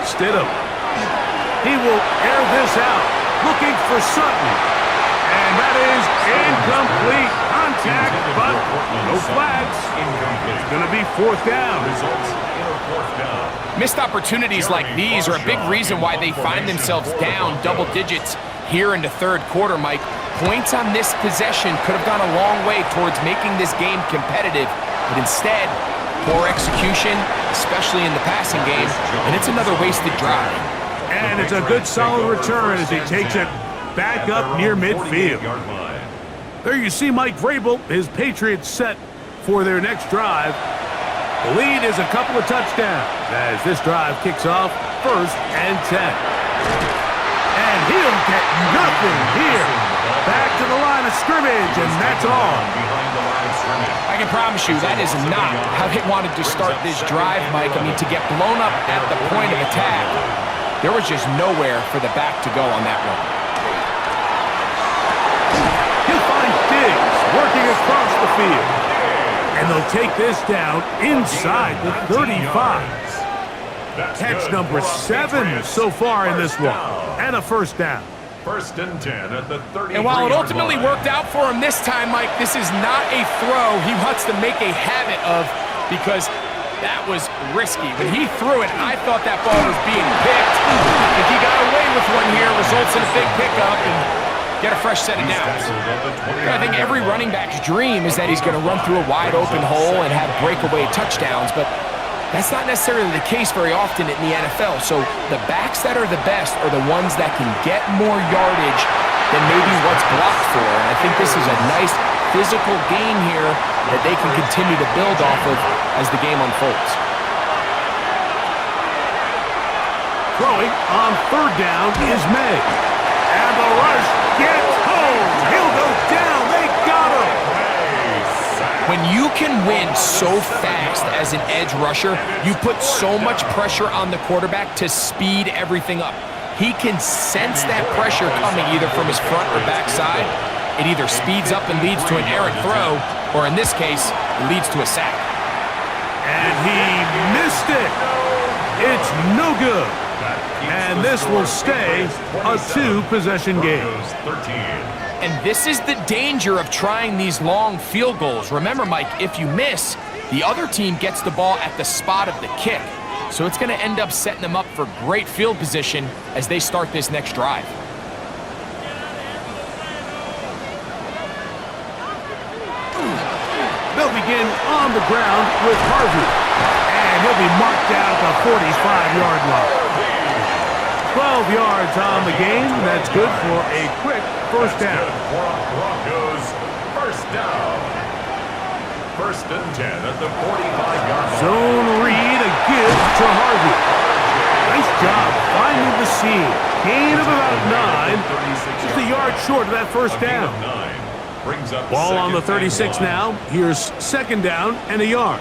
Stidham. He will air this out. Looking for Sutton. And that is incomplete. Contact, but no flags. It's going to be 4th down. Results in a 4th down. Missed opportunities like these are a big reason why they find themselves down double digits here in the third quarter, Mike. Points on this possession could have gone a long way towards making this game competitive, but instead, poor execution, especially in the passing game, and it's another wasted drive. And it's a good solid return as he takes it back up near midfield. There you see Mike Vrabel, his Patriots set for their next drive. The lead is a couple of touchdowns as this drive kicks off 1st and 10. And he'll get nothing here. Back to the line of scrimmage, and that's all. I can promise you that is not how they wanted to start this drive, Mike. I mean, to get blown up at the point of attack, there was just nowhere for the back to go on that one. He'll find Diggs working across the field. And they'll take this down inside the 35. Catch number 7 so far in this one. And a 1st down. 1st and 10 at the 33. And while it ultimately worked out for him this time, Mike, this is not a throw he wants to make a habit of, because that was risky. When he threw it, I thought that ball was being picked. If he got away with one here, results in a big pickup and get a fresh set of downs. I think every running back's dream is that he's going to run through a wide open hole and have breakaway touchdowns, but that's not necessarily the case very often in the NFL. So the backs that are the best are the ones that can get more yardage than maybe what's blocked for. And I think this is a nice physical gain here that they can continue to build off of as the game unfolds. Throwing on 3rd down is May. And the rush gets home. He'll go down. They got him. When you can win so fast as an edge rusher, you put so much pressure on the quarterback to speed everything up. He can sense that pressure coming either from his front or back side. It either speeds up and leads to an errant throw, or in this case, it leads to a sack. And he missed it. It's no good. And this will stay a 2-possession game. And this is the danger of trying these long field goals. Remember, Mike, if you miss, the other team gets the ball at the spot of the kick. So it's going to end up setting them up for great field position as they start this next drive. They'll begin on the ground with Harvey. And he'll be marked down at the 45-yard line. 12 yards on the game. That's good for a quick 1st down. Broncos, 1st down. 1st and 10 at the 45-yard line. Zone read, a give to Harvey. Nice job finding the seam. Gain of about 9. Just a yard short of that 1st down. Brings up Ball on the 36 now. Here's 2nd down and a yard.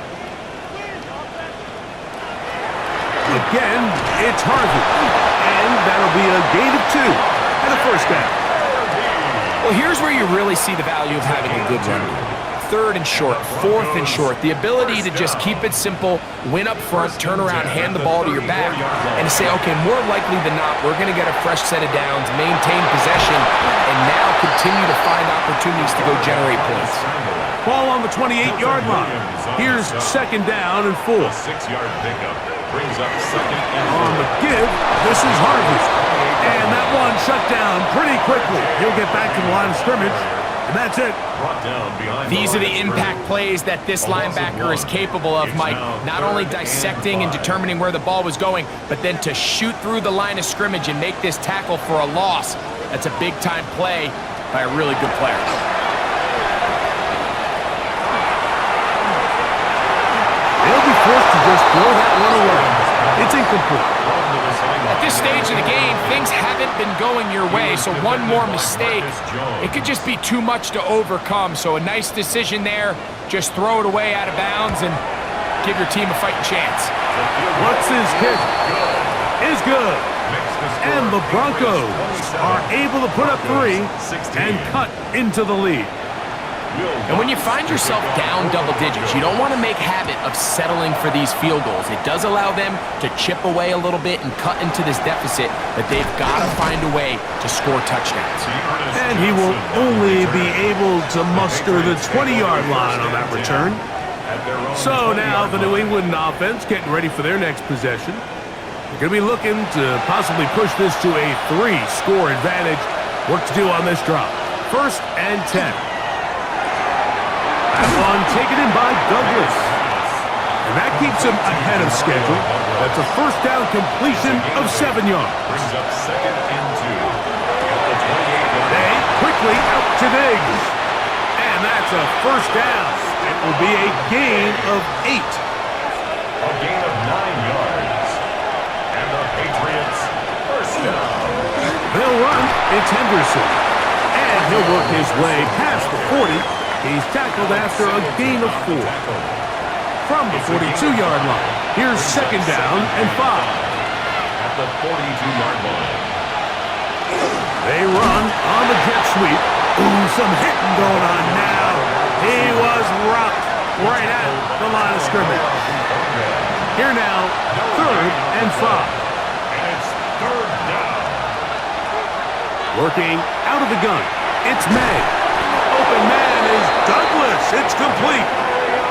Again, it's Harvey. And that'll be a gain of 2 and a 1st down. Well, here's where you really see the value of having a good run. 3rd and short, 4th and short. The ability to just keep it simple, win up front, turn around, hand the ball to your back, and to say, okay, more likely than not, we're going to get a fresh set of downs, maintain possession, and now continue to find opportunities to go generate points. Ball on the 28-yard line. Here's 2nd down and 4. 6-yard pickup. Brings up 2nd and 4. On the give, this is Harvey. And that one shut down pretty quickly. He'll get back to the line of scrimmage, and that's it. These are the impact plays that this linebacker is capable of, Mike. Not only dissecting and determining where the ball was going, but then to shoot through the line of scrimmage and make this tackle for a loss. That's a big-time play by a really good player. They'll be forced to just throw that one away. It's incomplete. At this stage of the game, things haven't been going your way, so one more mistake, it could just be too much to overcome. So a nice decision there. Just throw it away out of bounds and give your team a fighting chance. What's his kick? Is good. And the Broncos are able to put up 3 and cut into the lead. And when you find yourself down double digits, you don't want to make habit of settling for these field goals. It does allow them to chip away a little bit and cut into this deficit, but they've got to find a way to score touchdowns. And he will only be able to muster the 20-yard line on that return. So now the New England offense getting ready for their next possession. They're going to be looking to possibly push this to a 3-score advantage. Work to do on this drop. 1st and 10. That one taken in by Douglas. And that keeps him ahead of schedule. That's a first down completion of 7 yards. Brings up 2nd and 2. They quickly out to Diggs. And that's a first down. It will be a gain of 8. A gain of 9 yards. And the Patriots first down. They'll run. It's Henderson. And he'll work his way past the 40. He's tackled after a gain of 4. From the 42-yard line, here's 2nd down and 5. At the 42-yard line. They run on the jet sweep. Ooh, some hitting going on now. He was rocked right at the line of scrimmage. Here now, 3rd and 5. And it's 3rd down. Working out of the gun, it's May. Open man is Douglas. It's complete.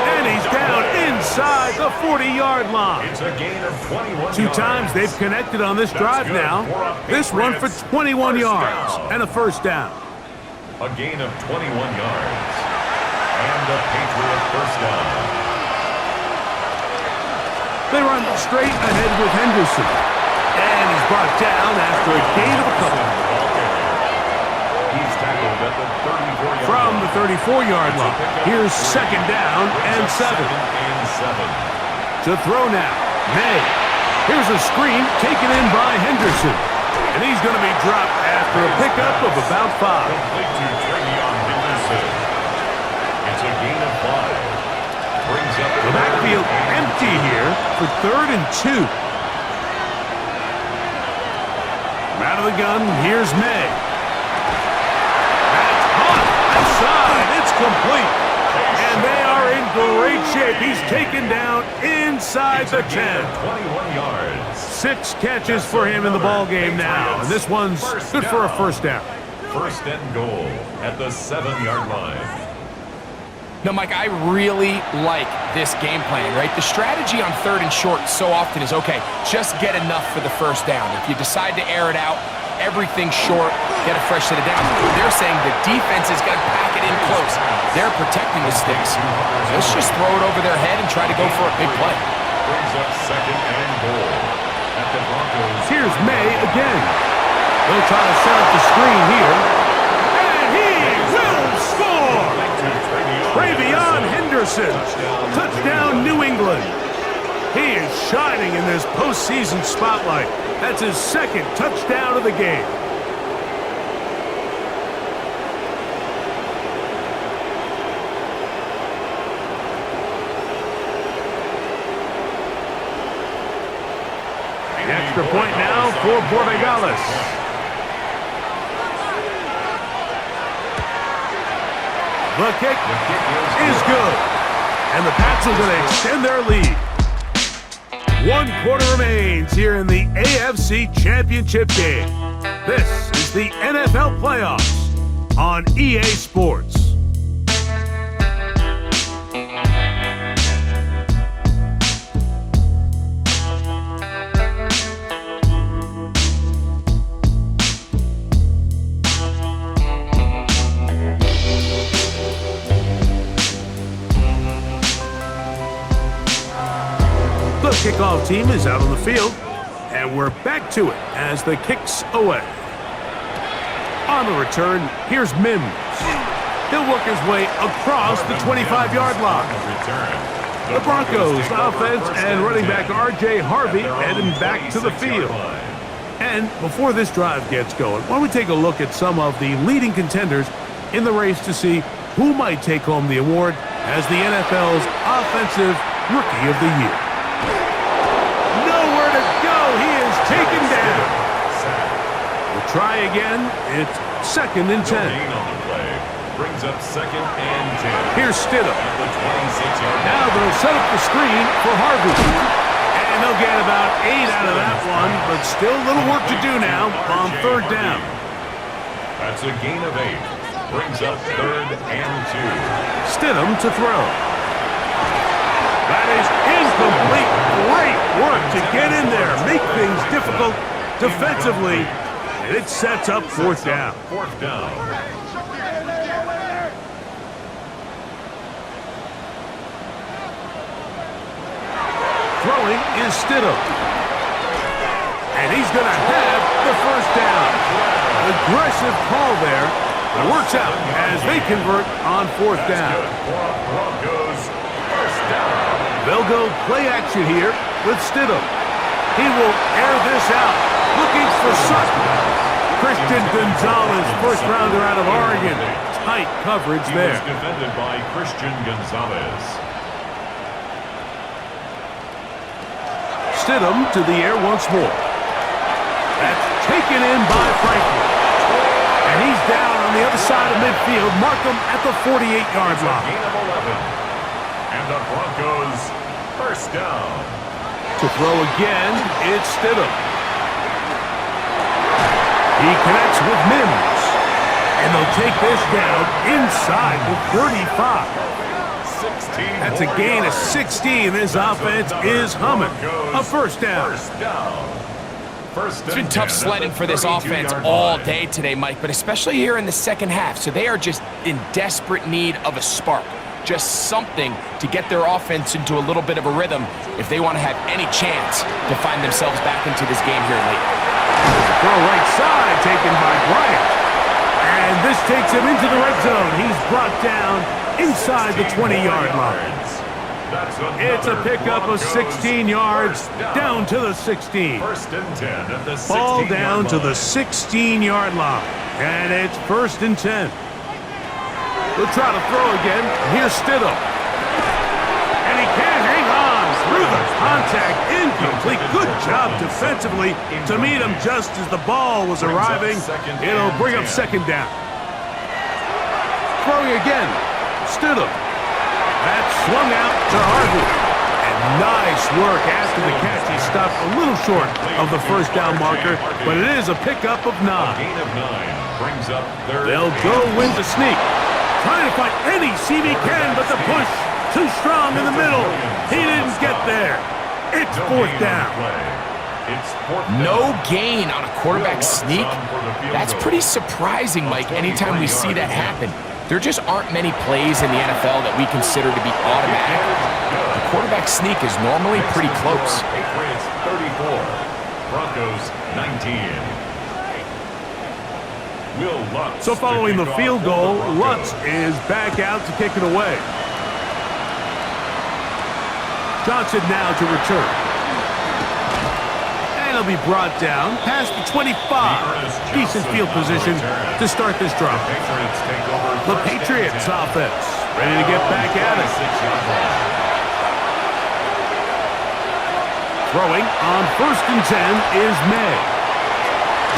And he's down inside the 40-yard line. It's a gain of 21 2 yards. times they've connected on this drive now. This one for 21 yards and a first down. A gain of 21 yards. And the Patriot first down. They run straight ahead with Henderson. And he's brought down after a gain of a couple. He's tackled at the 34-yard From line. the 34-yard line, here's 2nd down and 7. To throw now, May. Here's a screen taken in by Henderson. And he's going to be dropped after a pickup of about 5. Complete to Travion Henderson. It's a gain of 5. Brings up The backfield empty here for 3rd and 2. Out of the gun, here's May. That's hot outside. It's complete. And they are in great shape. He's taken down inside the 10. 21 yards. 6 catches for him in the ball game now. And this one's good for a first down. 1st and goal at the 7-yard line. No, Mike, I really like this game plan, right? The strategy on 3rd and short so often is, okay, just get enough for the first down. If you decide to air it out, everything short, get a fresh set of downs. They're saying the defense is going to pack it in close. They're protecting the sticks. Let's just throw it over their head and try to go for a big play. Brings up 2nd and goal at the Broncos. Here's May again. They'll try to set up the screen here. And he will score! Travion Henderson. Touchdown, New England. He is shining in this postseason spotlight. That's his 2nd touchdown of the game. The extra point now for Borregales. The kick is good. And the Pats are going to extend their lead. 1 quarter remains here in the AFC Championship Game. This is the NFL Playoffs on EA Sports. The kickoff team is out on the field, and we're back to it as the kick's away. On the return, here's Mims. He'll work his way across the 25-yard line. The Broncos offense and running back R.J. Harvey heading back to the field. And before this drive gets going, why don't we take a look at some of the leading contenders in the race to see who might take home the award as the NFL's Offensive Rookie of the Year. Nowhere to go. He is taken down. play again. It's 2nd and 10. Gain on the play brings up 2nd and 10. Here's Stidham. At the 26-yard line. Now they'll set up the screen for Harvey. And they'll get about 8 out of that one, but still a little work to do now on 3rd down. That's a gain of 8. Brings up 3rd and 2. Stidham to throw. That is incomplete. Great work to get in there, make things difficult defensively, and it sets up 4th down. 4th down. Throwing is Stidham. And he's going to have the 1st down. Aggressive call there. It works out as they convert on 4th down. Broncos, 1st down. They'll go play action here with Stidham. He will air this out, looking for Sutton. Christian Gonzalez, 1st rounder out of Oregon. Tight coverage there. He was defended by Christian Gonzalez. Stidham to the air once more. That's taken in by Franklin. And he's down on the other side of midfield. Mark him at the 48-yard line. Gain of 11. And the Broncos, 1st down. To throw again, it's Stidham. He connects with Mims. And they'll take this down inside the 35. That's a gain of 16. This offense is humming. A 1st down. It's been tough sledding for this offense all day today, Mike, but especially here in the 2nd half. So they are just in desperate need of a spark. Just something to get their offense into a little bit of a rhythm if they want to have any chance to find themselves back into this game here late. Throw right side taken by Bryant. And this takes him into the red zone. He's brought down inside the 20-yard line. It's a pickup of 16 yards down to the 16. 1st and 10 at the 16-yard Ball down to the line. 16-yard line. And it's 1st and 10. They'll try to throw again. Here's Stidham. And he can't hang on through the contact. Incomplete. Good job defensively to meet him just as the ball was arriving. It'll bring up 2nd down. Throwing again. Stidham. That's swung out to Harvey. And nice work after the catch. He stopped a little short of the 1st down marker, but it is a pickup of 9. Gain of 9 brings up 3rd. They'll go with the sneak. Trying to find any seam he can, but the push too strong in the middle. He didn't get there. It's 4th down. It's 4th down. No gain on a quarterback sneak? That's pretty surprising, Mike, anytime we see that happen. There just aren't many plays in the NFL that we consider to be automatic. The quarterback sneak is normally pretty close. Patriots 34, Broncos 19. Will Lutz. So following the field goal, Lutz is back out to kick it away. Johnson now to return. And he'll be brought down past the 25. Decent field position to start this drive. The Patriots offense ready to get back at it. Throwing on 1st and 10 is May.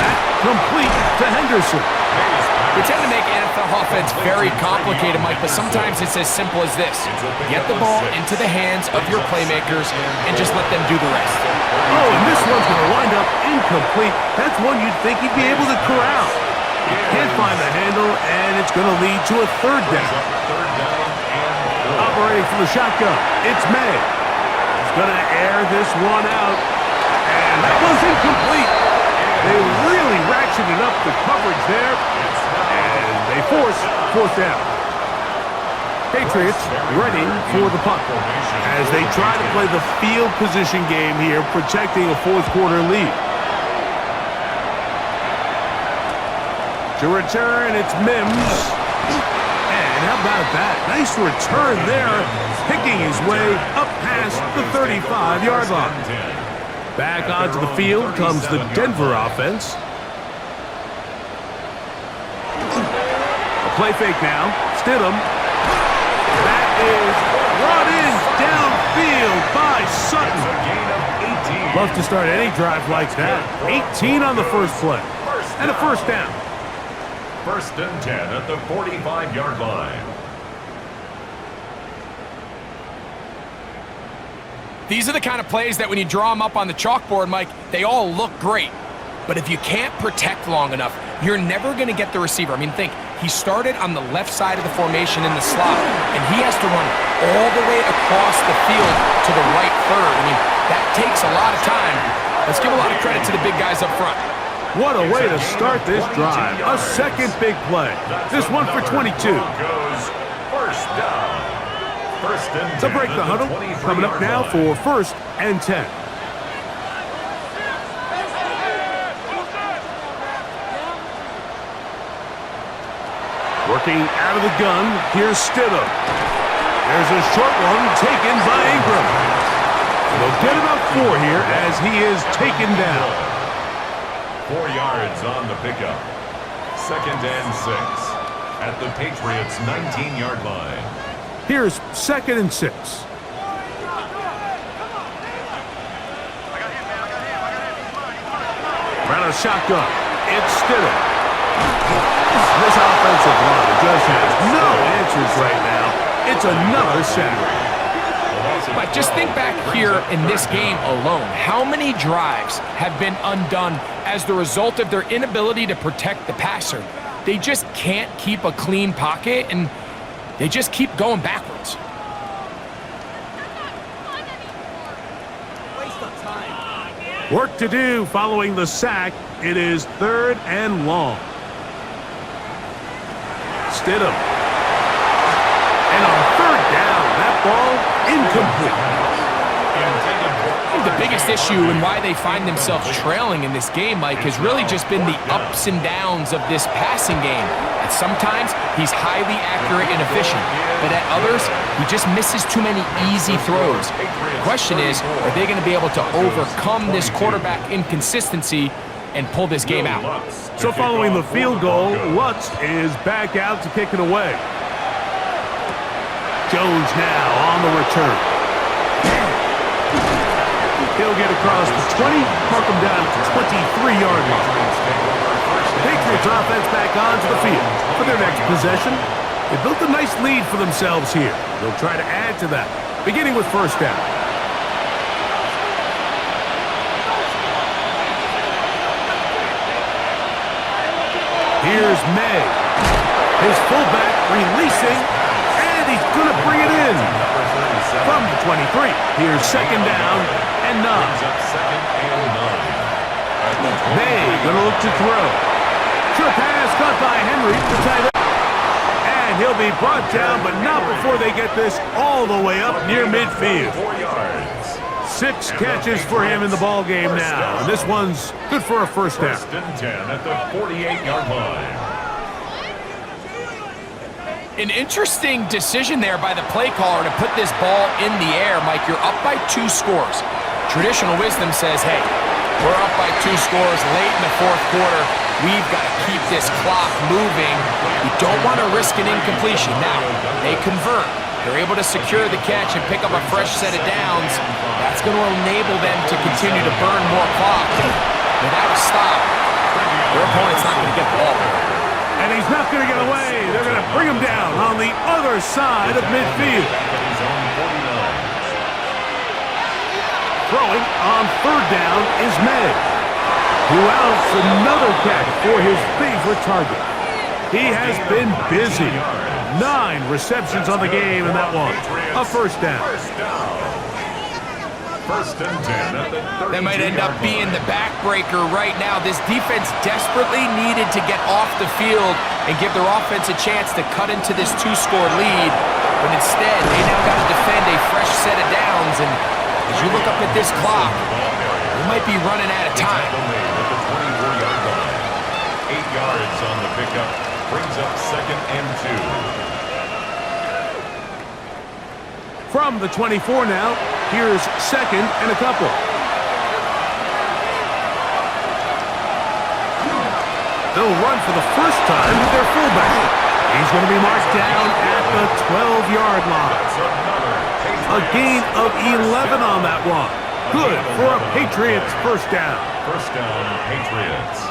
That complete to Henderson. We tend to make NFL offense very complicated, Mike, but sometimes it's as simple as this. Get the ball into the hands of your playmakers and just let them do the rest. Oh, and this one's going to wind up incomplete. That's one you'd think he'd be able to corral. He can't find the handle, and it's going to lead to a 3rd down. Operating from the shotgun, it's May. He's going to air this one out, and that was incomplete. They really ratcheted up the coverage there, and they force 4th down. Patriots ready for the punt as they try to play the field position game here, protecting a 4th quarter lead. To return, it's Mims. And how about that? Nice return there, picking his way up past the 35-yard line. Back onto the field comes the Denver offense. A play fake now. Stidham. That is brought in downfield by Sutton. Love to start any drive like that. 18 on the first play. and a first down. First and 10 at the 45-yard line. These are the kind of plays that when you draw them up on the chalkboard, Mike, they all look great. But if you can't protect long enough, you're never going to get the receiver. I mean, think, he started on the left side of the formation in the slot, and he has to run all the way across the field to the right third. I mean, that takes a lot of time. Let's give a lot of credit to the big guys up front. What a way to start this drive. A second big play. This one for 22. First down. First and 10 To break the huddle, coming up now for first and 10. Working out of the gun, here's Stidham. There's a short one taken by Ingram. They'll get about 4 here as he is taken down. 4 yards on the pickup. Second and 6 at the Patriots' 19-yard line. Here's second and 6. Ran a shotgun. It's Stidham. This offensive line just has no answers right now. It's another sack. But just think back here in this game alone. How many drives have been undone as the result of their inability to protect the passer? They just can't keep a clean pocket, and they just keep going backwards. Work to do following the sack. It is third and long. Stidham. And on third down, that ball incomplete. I think the biggest issue and why they find themselves trailing in this game, Mike, has really just been the ups and downs of this passing game. At sometimes, he's highly accurate and efficient, but at others, he just misses too many easy throws. The question is, are they going to be able to overcome this quarterback inconsistency and pull this game out? So following the field goal, Lutz is back out to kick it away. Jones now on the return. He'll get across the 20, mark him down to 23-yard line. The Patriots offense back onto the field for their next possession. They built a nice lead for themselves here. They'll try to add to that, beginning with first down. Here's May. His fullback releasing, and he's going to bring it in. From the 23, here's second down and 9. May going to look to throw. Short pass caught by Henry, the tight end. And he'll be brought down, but not before they get this all the way up near midfield. 6 catches for him in the ball game now. And this one's good for a first down. First and 10 at the 48-yard line. An interesting decision there by the play caller to put this ball in the air. Mike, you're up by 2 scores. Traditional wisdom says, hey, we're up by 2 scores late in the fourth quarter. We've got to keep this clock moving. You don't want to risk an incompletion. Now, they convert. They're able to secure the catch and pick up a fresh set of downs. That's going to enable them to continue to burn more clock. And without a stop, their opponent's not going to get the ball. And he's not going to get away. They're going to bring him down on the other side of midfield. Throwing on third down is May, who outs another catch for his favorite target. He has been busy. 9 receptions on the game in that one. A first down. First and 10 at the 32-yard line. That might end up being the backbreaker right now. This defense desperately needed to get off the field and give their offense a chance to cut into this 2-score lead. But instead, they now got to defend a fresh set of downs. And as you look up at this clock, they might be running out of time. At the 24-yard line. 8 yards on the pickup. Brings up second and 2. From the 24 now, here's second and a couple. They'll run for the first time with their fullback. He's going to be marked down at the 12-yard line. A gain of 11 on that one. Good for a Patriots first down. First down, Patriots.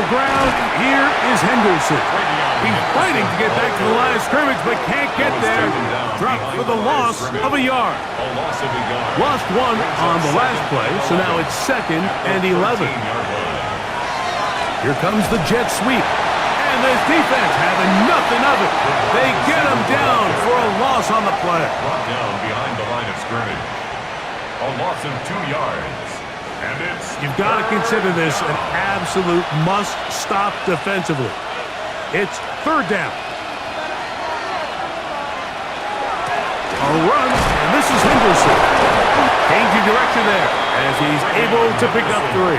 the ground. Here is Henderson. He's fighting to get back to the line of scrimmage, but can't get there. Dropped for the loss of a yard. Lost one on the last play, so now it's 2nd and 11. Here comes the jet sweep. And this defense having nothing of it. They get him down for a loss on the play. Brought down behind the line of scrimmage. A loss of 2 yards. And it's... You've got to consider this an absolute must-stop defensively. It's 3rd down. A run, and this is Henderson. Changing direction there as he's able to pick up 3.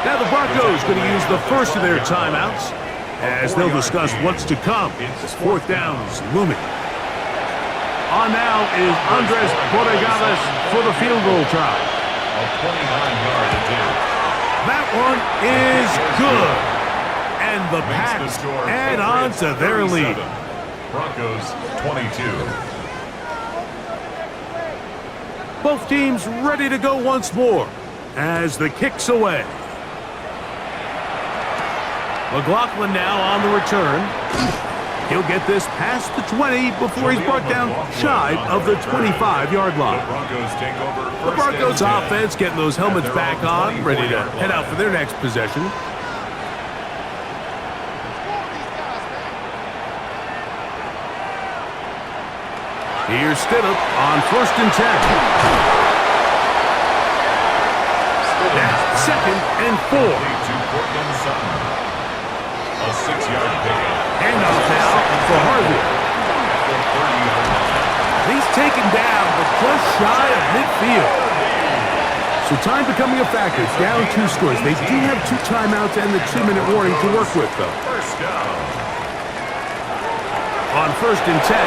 Now the Broncos going to use the first of their timeouts as they'll discuss what's to come. 4th down is looming. On now is Andres Borregales for the field goal try. A 29-yard attempt. That one is good. And the Pats add on to their lead. Broncos 22. Both teams ready to go once more as the kick's away. McLaughlin now on the return. He'll get this past the 20 before he's brought down shy of the 25-yard line. The Broncos offense getting those helmets back on, ready to head out for their next possession. Here's Stidham on 1st and 10. Now 2nd and 4. A 6-yard pickup. Handoff now for Harvey. He's taken down, but just shy of midfield. So time becoming a factor. Down 2 scores. They do have 2 timeouts and the 2-minute warning to work with, though. First down. On 1st and 10.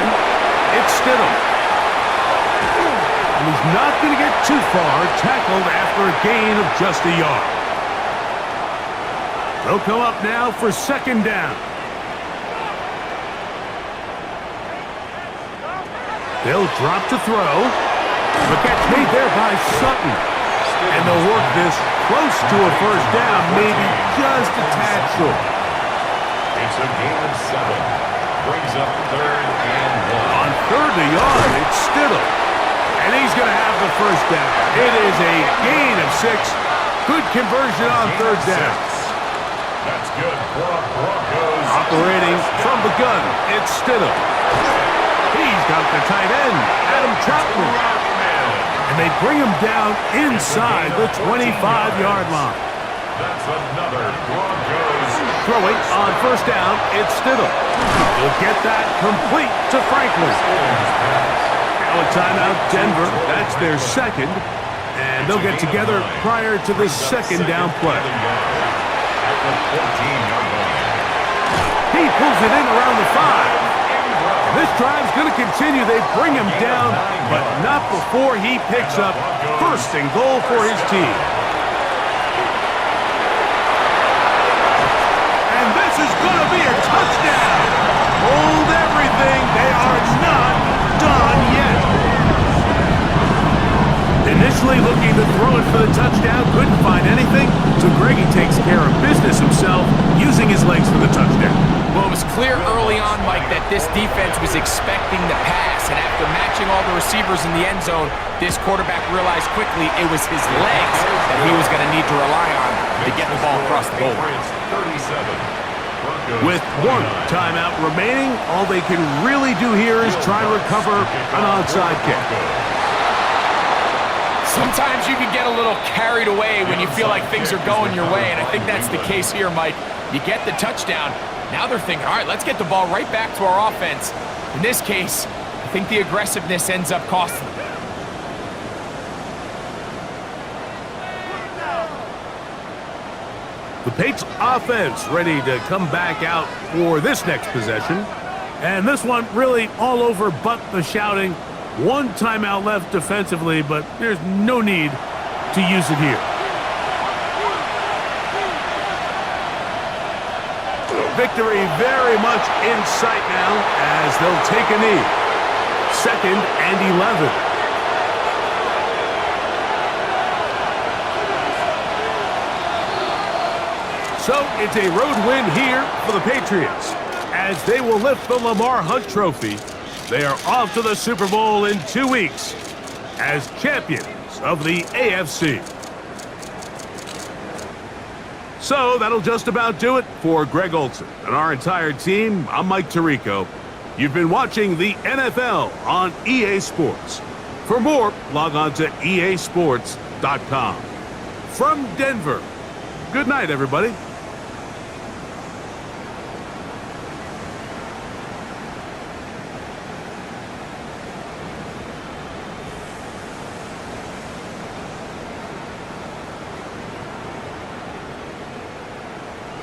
It's Stidham. And he's not going to get too far, tackled after a gain of just a yard. They'll come up now for 2nd down. They'll drop to throw. The catch made there by Sutton. And they'll work this close to a 1st down, maybe just a tad short. It's a gain of 7. Brings up 3rd and 1. On 3rd and yard, it's Stidham. And he's going to have the 1st down. It is a gain of 6. Good conversion on 3rd down. That's good for the Broncos. Operating from the gun, it's Stidham. He's got the tight end, Adam Troutman. And they bring him down inside the 25-yard line. That's another Broncos. Throwing on 1st down, it's Stidham. He'll get that complete to Franklin. Now a timeout, Denver. That's their 2nd. And they'll get together prior to the 2nd down play. He pulls it in around the 5. This drive's going to continue. They bring him down, but not before he picks up 1st and goal for his team. This is going to be a touchdown. Hold everything. They are not done yet. Initially looking to throw it for the touchdown, couldn't find anything, so Greggy takes care of business himself, using his legs for the touchdown. Well, it was clear early on, Mike, that this defense was expecting the pass, and after matching all the receivers in the end zone, this quarterback realized quickly it was his legs that he was going to need to rely on to get the ball across the goal line. 37. With 1 timeout remaining, all they can really do here is try to recover an onside kick. Sometimes you can get a little carried away when you feel like things are going your way, and I think that's the case here, Mike. You get the touchdown. Now they're thinking, all right, let's get the ball right back to our offense. In this case, I think the aggressiveness ends up costing them. The Patriots offense ready to come back out for this next possession. And this one really all over but the shouting. 1 timeout left defensively, but there's no need to use it here. Victory very much in sight now as they'll take a knee. 2nd and 11. So it's a road win here for the Patriots as they will lift the Lamar Hunt Trophy. They are off to the Super Bowl in 2 weeks as champions of the AFC. So that'll just about do it for Greg Olson and our entire team. I'm Mike Tirico. You've been watching the NFL on EA Sports. For more, log on to easports.com. From Denver, good night, everybody.